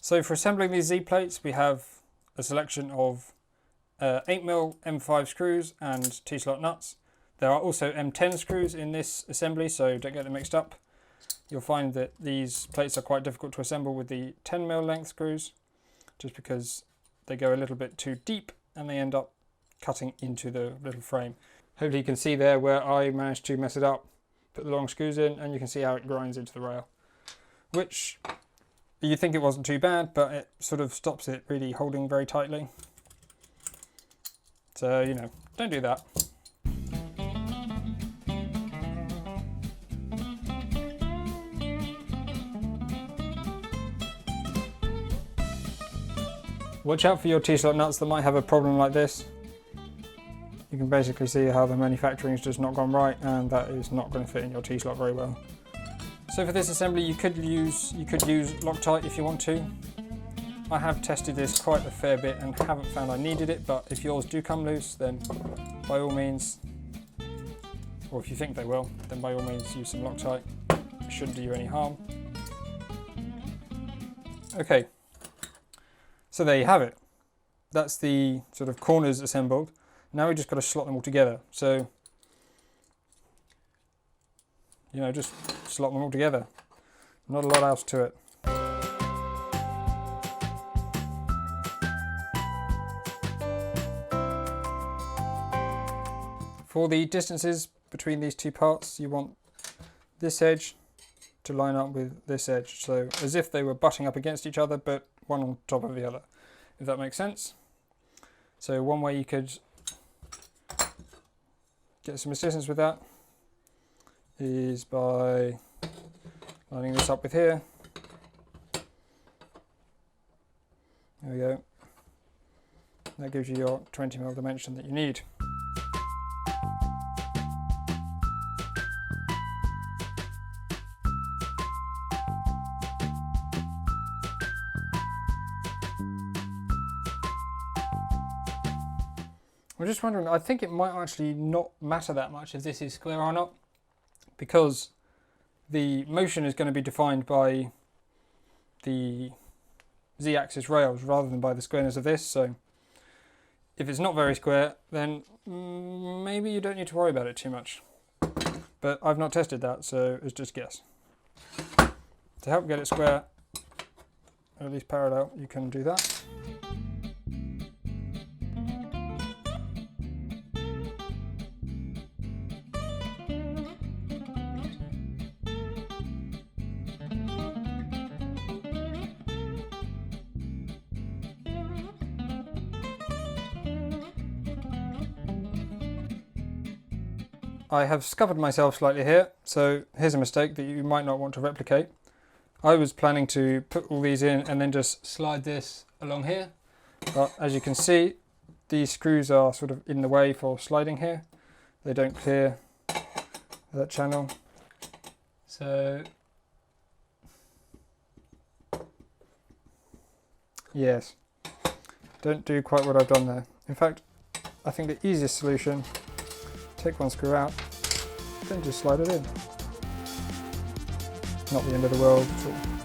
So for assembling these Z plates, we have a selection of 8mm M5 screws and T-slot nuts. There are also M10 screws in this assembly, so don't get them mixed up. You'll find that these plates are quite difficult to assemble with the 10mm length screws, just because they go a little bit too deep and they end up cutting into the little frame. Hopefully you can see there where I managed to mess it up, put the long screws in, and you can see how it grinds into the rail, which you think it wasn't too bad, but it sort of stops it really holding very tightly. So, you know, don't do that. Watch out for your T-slot nuts that might have a problem like this. You can basically see how the manufacturing has just not gone right, and that is not going to fit in your T-slot very well. So for this assembly you could use Loctite if you want to. I have tested this quite a fair bit and haven't found I needed it, but if yours do come loose, then by all means, or if you think they will, then by all means use some Loctite. It shouldn't do you any harm. Okay. So there you have it. That's the sort of corners assembled. Now we just got to slot them all together. So, you know, just slot them all together. Not a lot else to it. For the distances between these two parts, you want this edge to line up with this edge. So as if they were butting up against each other, but one on top of the other, if that makes sense. So one way you could get some assistance with that is by lining this up with here. There we go. That gives you your 20mm dimension that you need. I'm just wondering, I think it might actually not matter that much if this is square or not, because the motion is going to be defined by the Z-axis rails rather than by the squareness of this. So if it's not very square, then maybe you don't need to worry about it too much. But I've not tested that, so it's just guess. To help get it square, or at least parallel, you can do that. I have scuppered myself slightly here, so here's a mistake that you might not want to replicate. I was planning to put all these in and then just slide this along here, but as you can see, these screws are sort of in the way for sliding here. They don't clear that channel. So yes, don't do quite what I've done there. In fact, I think the easiest solution, take one screw out, then just slide it in. Not the end of the world at all.